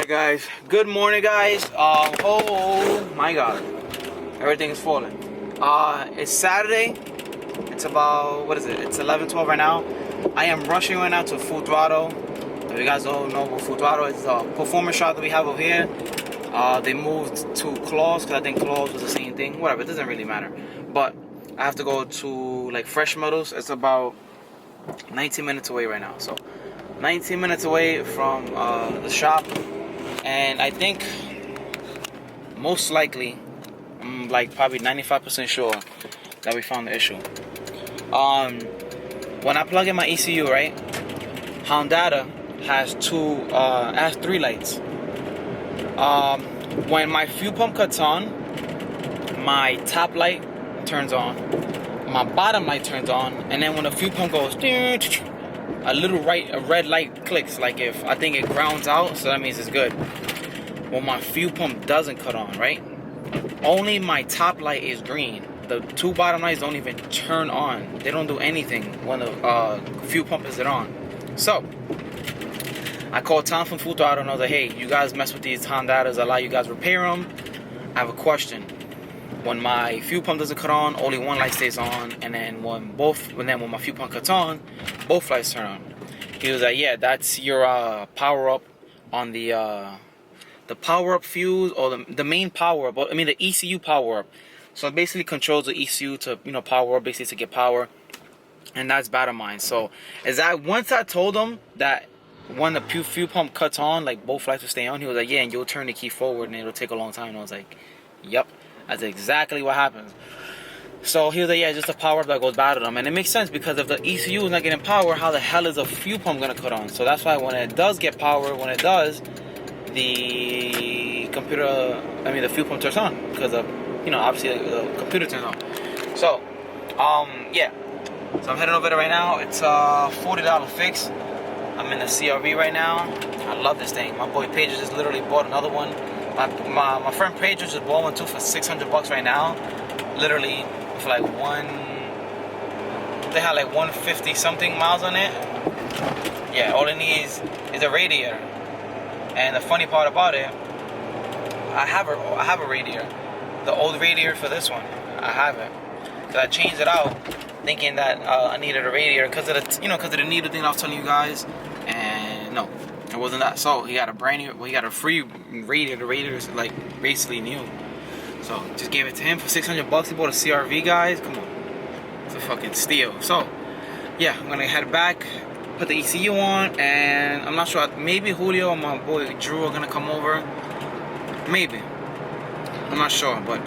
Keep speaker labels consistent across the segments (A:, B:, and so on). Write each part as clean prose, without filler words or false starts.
A: Guys, good morning guys. Oh my god, everything is falling. It's Saturday. It's about, what is it, it's 11:12 right now. I am rushing right now to Full Throttle. If you guys don't know what Full Throttle is, a performance shop that we have over here. They moved to Claws because I think Claws was the same thing. Whatever, it doesn't really matter. But I have to go to like Fresh Metals. It's about 19 minutes away right now. So 19 minutes away from the shop. And I think most likely, I'm like probably 95% sure that we found the issue. When I plug in my ECU, right, Honda has three lights. When my fuel pump cuts on, my top light turns on, my bottom light turns on, and then when the fuel pump goes, a red light clicks, like if I think it grounds out, so that means it's good. When my fuel pump doesn't cut on, right, only my top light is green. The two bottom lights don't even turn on. They don't do anything when the fuel pump isn't on. So I called Tom from Full Throttle and I was like, hey, you guys mess with these Hondas, allow you guys repair them. I have a question. When my fuel pump doesn't cut on, only one light stays on, and then when my fuel pump cuts on, both lights turn on. He was like, yeah, that's your power up on the power up fuse, or the main power up. I mean the ECU power up. So it basically controls the ECU to power up, basically to get power, and that's bad of mine. So once I told him that when the fuel pump cuts on, like both lights will stay on, he was like, yeah, and you'll turn the key forward and it'll take a long time. And I was like, yep. That's exactly what happens. So he was like, yeah, just a power up that goes bad at them. And it makes sense because if the ECU is not getting power, how the hell is a fuel pump going to cut on? So that's why when it does get power, the fuel pump turns on. Because obviously the computer turns on. So, yeah. So I'm heading over there right now. It's a $40 fix. I'm in the CRV right now. I love this thing. My boy Paige just literally bought another one. My friend Pedro just bought one too for $600 right now. Literally for like they had like 150 something miles on it. Yeah, all it needs is a radiator. And the funny part about it, I have a radiator. The old radiator for this one, I have it. So I changed it out, thinking that I needed a radiator because of the needle thing I was telling you guys. And no. It wasn't that. So he got a free radiator. The radiator is like basically new. So just gave it to him for $600. He bought a CRV, guys. Come on, it's a fucking steal. So yeah, I'm gonna head back, put the ECU on, and I'm not sure. Maybe Julio and my boy Drew are gonna come over. Maybe. I'm not sure, but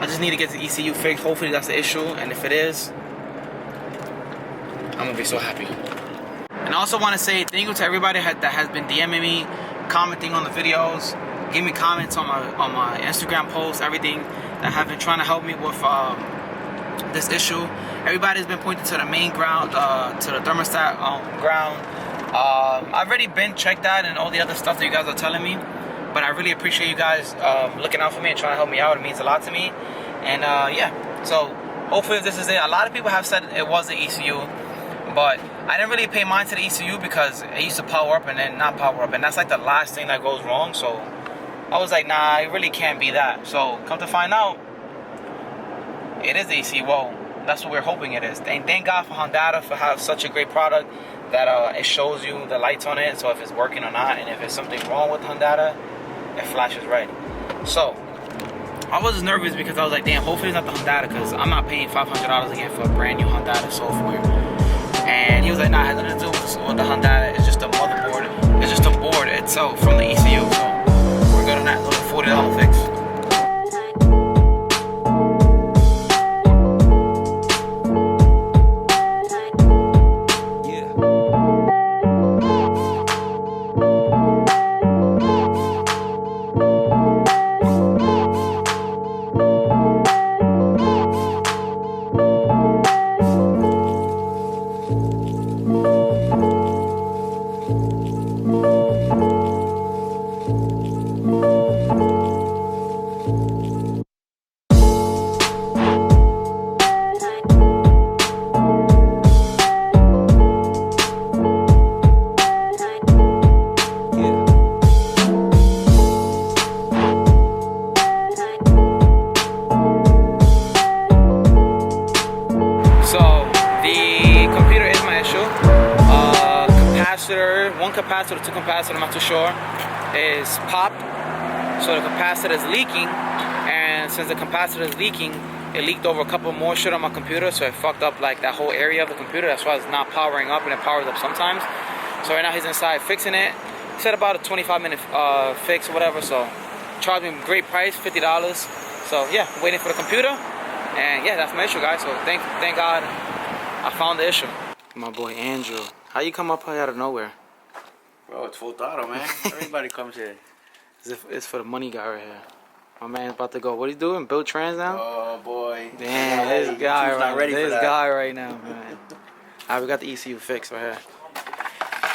A: I just need to get the ECU fixed. Hopefully that's the issue, and if it is, I'm gonna be so happy. And I also want to say thank you to everybody that has been DMing me, commenting on the videos, giving me comments on my Instagram posts, everything, that have been trying to help me with this issue. Everybody's been pointing to the main ground, to the thermostat ground. I've already been checked that and all the other stuff that you guys are telling me, but I really appreciate you guys looking out for me and trying to help me out. It means a lot to me. And yeah, so hopefully this is it. A lot of people have said it was the ECU, but I didn't really pay mind to the ECU because it used to power up and then not power up, and that's like the last thing that goes wrong. So I was like, nah, it really can't be that. So come to find out, it is the ECU. Well, that's what we're hoping it is. And thank God for Honda for having such a great product that it shows you the lights on it, so if it's working or not, and if there's something wrong with Honda, it flashes red. So I was nervous because I was like, damn, hopefully it's not the Honda, because I'm not paying $500 again for a brand new Honda software. And he was like, nah, it has nothing to do with the Honda. It's just the motherboard. It's just the board itself from the ECU. So we're good on that. It's a $40 fix. one capacitor, two capacitor, I'm not too sure, is popped. So the capacitor is leaking, and since the capacitor is leaking, it leaked over a couple more shit on my computer, so it fucked up like that whole area of the computer. That's why it's not powering up, and it powers up sometimes. So right now he's inside fixing it. He said about a 25-minute fix or whatever, so charged me a great price, $50. So yeah, waiting for the computer, and yeah, that's my issue, guys. So thank God I found the issue. My boy Andrew, how you come up here out of nowhere?
B: Bro, it's full throttle, man. Everybody comes here.
A: It's for the money guy right here. My man's about to go. What he doing? Build trans now?
B: Oh boy.
A: Damn, this guy right now, man. Alright, we got the ECU fixed right here.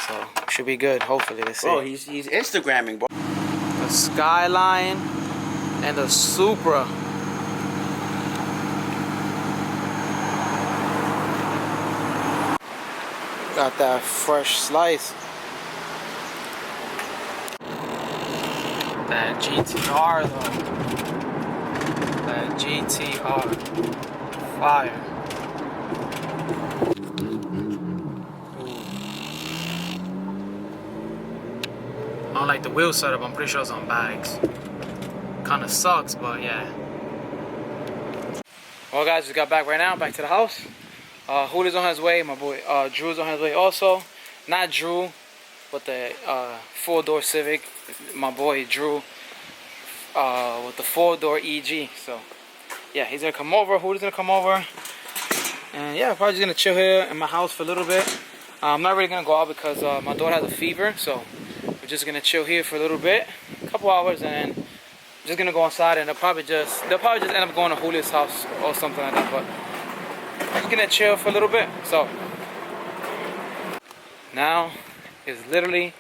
A: So should be good, hopefully. Let's see.
B: Bro, he's Instagramming, bro.
A: The Skyline and the Supra. Got that fresh slice. That GTR though. That GTR. Fire. I don't like the wheel setup. I'm pretty sure it's on bags. Kinda sucks, but yeah. Well guys, just got back right now, back to the house. Julio's on his way, my boy Drew's on his way also. Not Drew, but the 4-door Civic. My boy Drew with the 4-door EG. So yeah, he's gonna come over, Julio's gonna come over. And yeah, probably just gonna chill here in my house for a little bit. I'm not really gonna go out because my daughter has a fever, so we're just gonna chill here for a little bit, a couple hours, and then just gonna go inside, and they'll probably just end up going to Julio's house or something like that. But I'm just gonna chill for a little bit. So now is literally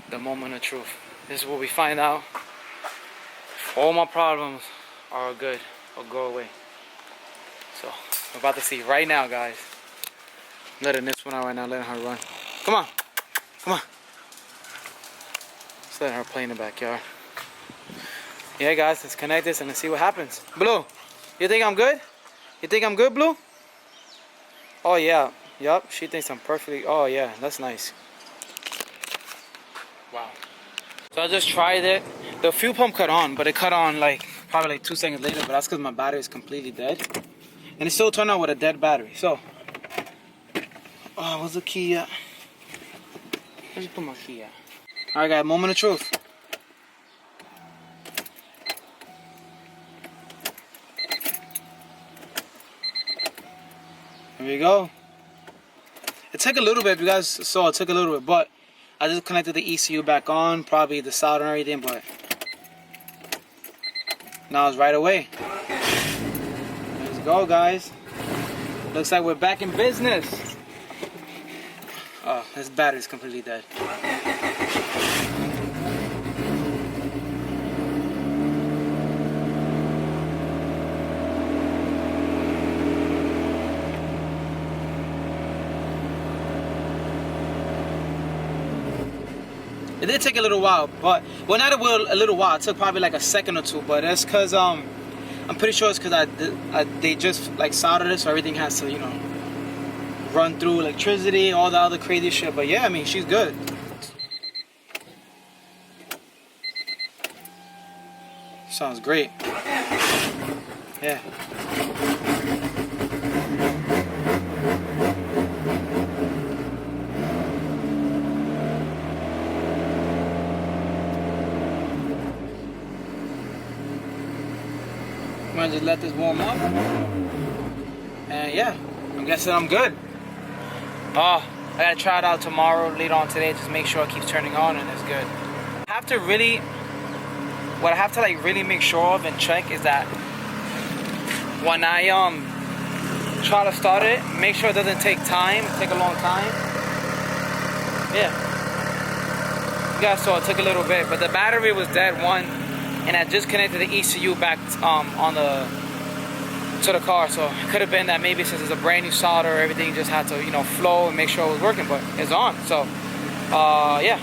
A: the moment of truth. This is where we find out if all my problems are good or go away. So we're about to see right now, guys. I'm letting this one out right now, letting her run. Come on, come on. Just letting her play in the backyard. Yeah, guys, let's connect this and let's see what happens. Blue, you think I'm good? You think I'm good, Blue? Oh yeah, yup, she thinks I'm perfectly, oh yeah, that's nice. Wow. So I just tried it. The fuel pump cut on, but it cut on like, probably like 2 seconds later, but that's because my battery is completely dead. And it still turned on with a dead battery, so. Oh, where's the key at? Where'd you put my key at? Alright guys, moment of truth. There we go. It took a little bit, you guys saw it took a little bit, but I just connected the ECU back on, probably the solder and everything, but now it's right away. Let's go, guys. Looks like we're back in business. Oh, this battery's completely dead. It did take a little while, but well, not a little while. It took probably like a second or two, but that's because I'm pretty sure it's because they just like soldered it, so everything has to, you know, run through electricity, all the other crazy shit. But yeah, I mean, she's good. Sounds great. Yeah. I'm gonna just let this warm up, and yeah, I'm guessing I'm good. I gotta try it out tomorrow, later on today, just make sure it keeps turning on and it's good. What I have to like really make sure of and check is that when I try to start it, make sure it doesn't take a long time. Yeah, you guys saw it took a little bit, but the battery was dead one. And I just connected the ECU back to the car, so it could have been that maybe since it's a brand new solder, everything just had to, you know, flow and make sure it was working, but it's on. So yeah,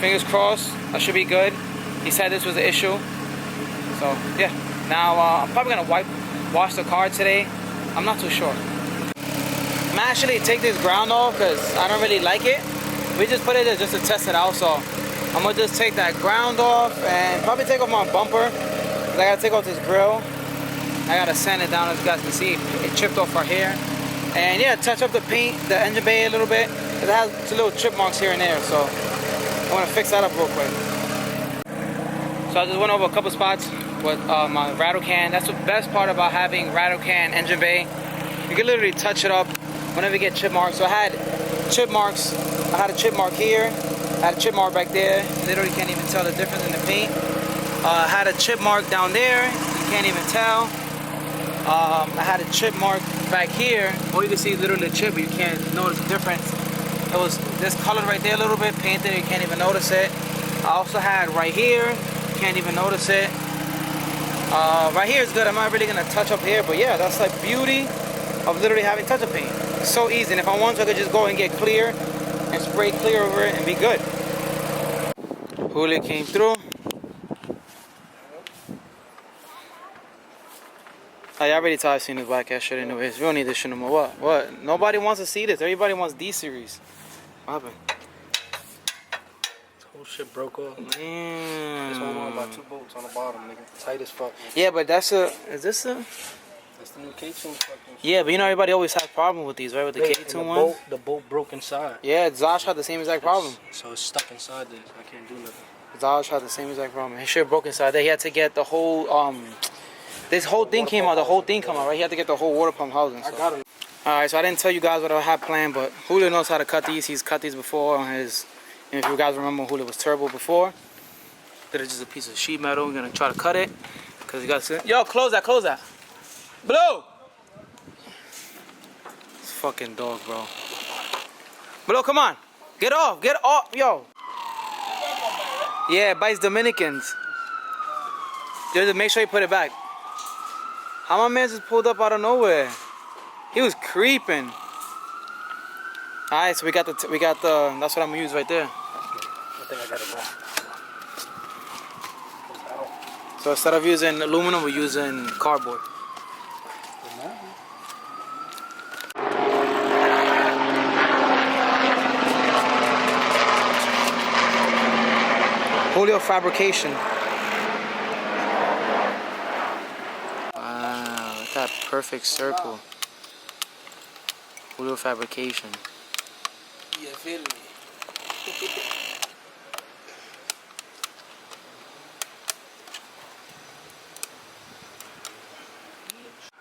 A: fingers crossed, I should be good. He said this was the issue, so yeah. Now I'm probably gonna wash the car today. I'm not too sure. I'm actually take this ground off because I don't really like it. We just put it there just to test it out. So I'm gonna just take that ground off and probably take off my bumper. I gotta take off this grill. I gotta sand it down, as you guys can see. It chipped off right here. And yeah, touch up the paint, the engine bay a little bit. It has two little chip marks here and there, so I wanna fix that up real quick. So I just went over a couple spots with my rattle can. That's the best part about having rattle can engine bay. You can literally touch it up whenever you get chip marks. So I had chip marks. I had a chip mark here. I had a chip mark back there. Literally can't even tell the difference in the paint. I had a chip mark down there. You can't even tell. I had a chip mark back here. All you can see is literally a chip, but you can't notice the difference. It was this color right there a little bit painted. You can't even notice it. I also had right here. Can't even notice it. Right here is good. I'm not really gonna touch up here, but yeah, that's like beauty of literally having touch-up paint. It's so easy, and if I want to, I could just go and get clear and spray clear over it and be good. Julio came through. I already tired of seeing this black ass shit anyways. We don't need this shit no more. What? Nobody wants to see this. Everybody wants D series. What happened?
C: This whole shit broke off.
A: Damn.
C: Just hold on by 2 bolts on the bottom, nigga. Tight as fuck.
A: Yeah, but that's a. Is this a?
C: That's the new K2 fucking shit.
A: Yeah, but you know everybody always has problem with these, right? With the K2 one.
C: The bolt broke inside.
A: Yeah, Zosh had the same exact problem.
C: So it's stuck inside this. I can't do nothing.
A: Zosh had the same exact problem. His shit broke inside there. He had to get the whole this whole thing came out. The whole thing come out, right? He had to get the whole water pump housing. So.
C: I got it.
A: Alright, so I didn't tell you guys what I had planned, but Julio knows how to cut these. He's cut these before on his. And if you guys remember, Julio was turbo before. Did it just a piece of sheet metal. We're gonna try to cut it because you guys. Yo, close that, close that. Blue. This fucking dog, bro. Blue, come on, get off, yo. Yeah, it bites Dominicans. Just make sure you put it back. How my man just pulled up out of nowhere? He was creeping. All right, so we got the that's what I'm gonna use right there.
C: I think I got it wrong.
A: So instead of using aluminum, we're using cardboard. Julio fabrication. Wow, look at that perfect circle. Julio fabrication.
C: You feel me?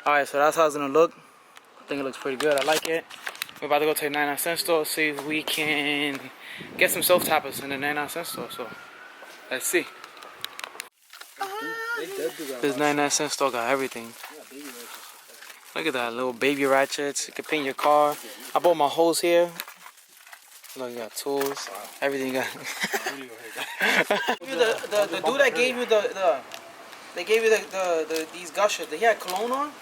A: Alright, so that's how it's gonna look. I think it looks pretty good. I like it. We're about to go to the 99-cent store, see if we can get some self tappers in the 99-cent store. So let's see. This 99-cent store got everything. Look at that, little baby ratchets. You can paint your car. I bought my hose here. Look, you got tools. Everything you got. the dude that gave you they gave you these gushers. He had cologne on.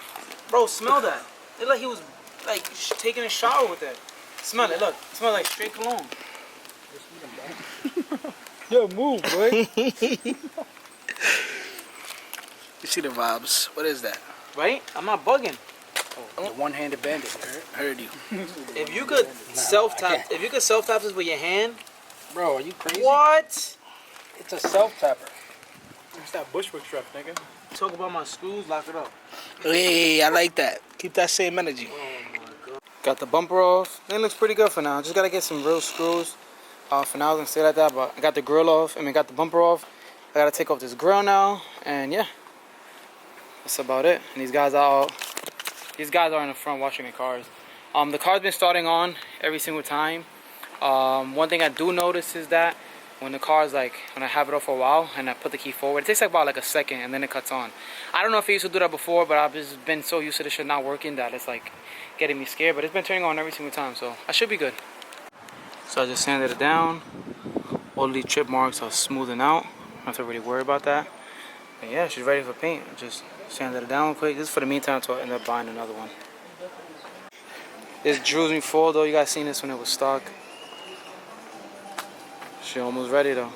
A: Bro, smell that. It looked like he was like taking a shower with it. Smell it. Look, it smells like straight cologne. Yo, move, boy.
C: You see the vibes. What is that?
A: Right? I'm not bugging.
C: Oh, the one-handed bandit. I heard you.
A: If you could self-tap this with your hand.
C: Bro, are you crazy?
A: What?
C: It's a self-tapper. It's that Bushwick truck, nigga.
A: Talk about my screws, lock it up.
C: Hey, I like that. Keep that same energy.
A: Oh my god. Got the bumper off. It looks pretty good for now. Just gotta get some real screws. For now, I was gonna stay like that, but I got the grill off. Got the bumper off. I gotta take off this grill now, and yeah, that's about it. And these guys are in the front washing the cars. The car's been starting on every single time. One thing I do notice is that when the car's when I have it off for a while and I put the key forward, it takes about a second and then it cuts on. I don't know if I used to do that before, but I've just been so used to this shit not working that it's getting me scared. But it's been turning on every single time, so I should be good. So I just sanded it down. All these chip marks are smoothing out. Don't have to really worry about that. But yeah, she's ready for paint. Just sanded it down real quick. This is for the meantime until I end up buying another one. This Drew's me full though. You guys seen this when it was stock. She almost ready though.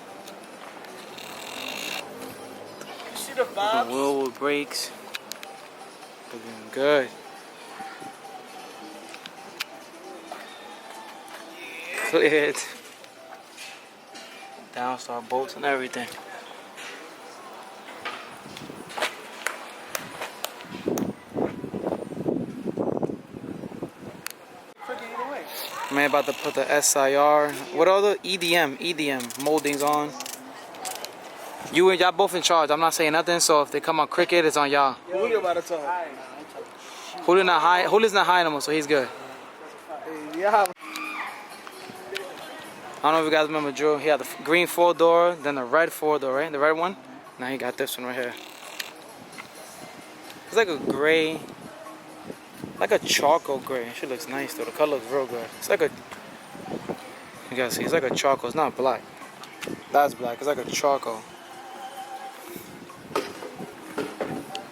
C: You see the vibes?
A: The wheel with brakes. Looking good. Cleared. Downstar bolts and everything. Man, about to put the SIR. What are the EDM moldings on? You and y'all both in charge. I'm not saying nothing. So if they come out crooked, it's on y'all.
C: Julio about to talk.
A: Julio's not high. Julio's not high anymore, so he's good.
C: Yeah.
A: I don't know if you guys remember Drew. He had the green 4-door, then the red 4-door, right? The red one. Now he got this one right here. It's like a gray, like a charcoal gray. It looks nice though. The color looks real good. It's like a, you guys see, it's like a charcoal. It's not black. That's black. It's like a charcoal.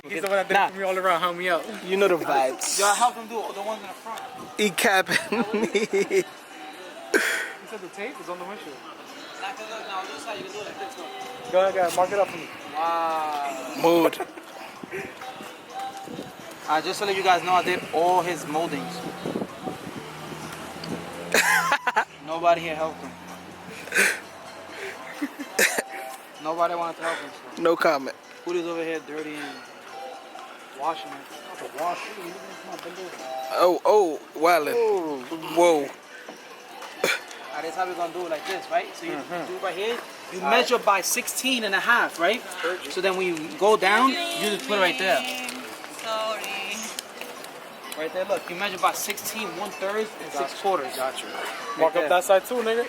C: He's the one that did it for me all around, hung me up.
D: You know the vibes.
A: Y'all help them do the ones in the front.
D: E-capping.
C: You said the tape is on the windshield.
A: No, this how you can do it like this.
C: Go ahead, guys. Mark it up for me.
A: Wow.
D: Mood.
A: Just to let you guys know, I did all his moldings. Nobody here helped him. Nobody wanted to help him. So.
D: No comment.
A: Julio's over here dirty and washing it.
D: Oh, wildin'. Whoa.
A: That's how we're gonna do it like this, right? So you do it right here. You measure by 16 and a half, right? So then when you go down, you just put it right there.
E: Sorry.
A: Right there, look. You measure by 16 1/3 and 6/4.
C: Got you. Mark up that side too, nigga.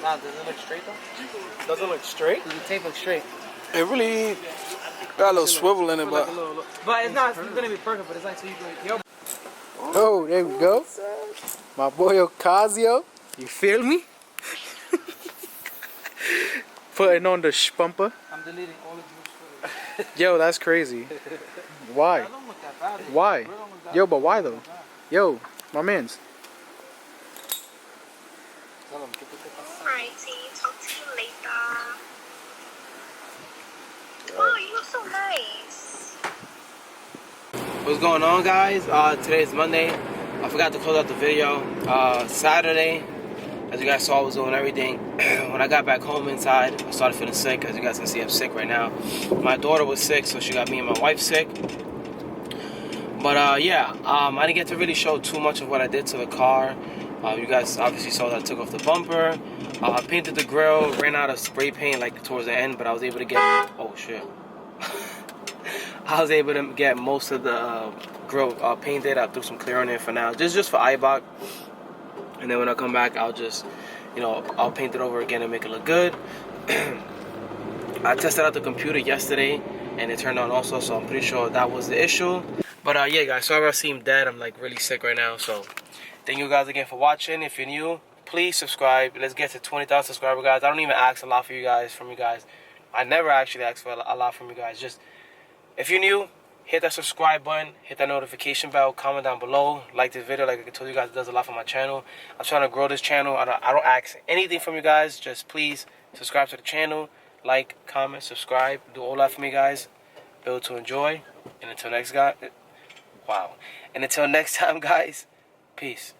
A: Nah, does it look straight though?
C: Does it look straight?
A: Does the tape look straight?
D: It really got a little swivel in it, but.
A: But it's not gonna be perfect, but it's like so you can. Yo.
D: Oh, there we go. My boy Ocasio. You feel me?
C: Putting on the spumper.
A: I'm deleting all of your footage.
C: Yo, that's crazy. Why?
A: I don't look that bad.
C: Why? Yo, but why though? Yo, my mans.
E: Alrighty, talk to you later. Oh, you look so nice.
A: What's going on, guys? Today is Monday. I forgot to close out the video. Saturday, as you guys saw, I was doing everything. When I got back home inside, I started feeling sick. As you guys can see, I'm sick right now. My daughter was sick, so she got me and my wife sick. But yeah, I didn't get to really show too much of what I did to the car. You guys obviously saw that I took off the bumper. I painted the grill, ran out of spray paint like towards the end, but I was able to get, oh shit. I was able to get most of the grill painted. I threw some clear on it for now, just for Ibach. And then when I come back, I'll just, I'll paint it over again and make it look good. I tested out the computer yesterday, and it turned on also, so I'm pretty sure that was the issue. But yeah, guys, sorry I seem dead. I'm like really sick right now, so thank you guys again for watching. If you're new, please subscribe. Let's get to 20,000 subscribers, guys. I don't even ask a lot from you guys. I never actually ask for a lot from you guys. Just if you're new, hit that subscribe button, hit that notification bell, comment down below, like this video. Like I told you guys, it does a lot for my channel. I'm trying to grow this channel. I don't ask anything from you guys. Just please subscribe to the channel, like, comment, subscribe, do all that for me, guys. Build to enjoy. And until next time, guys, peace.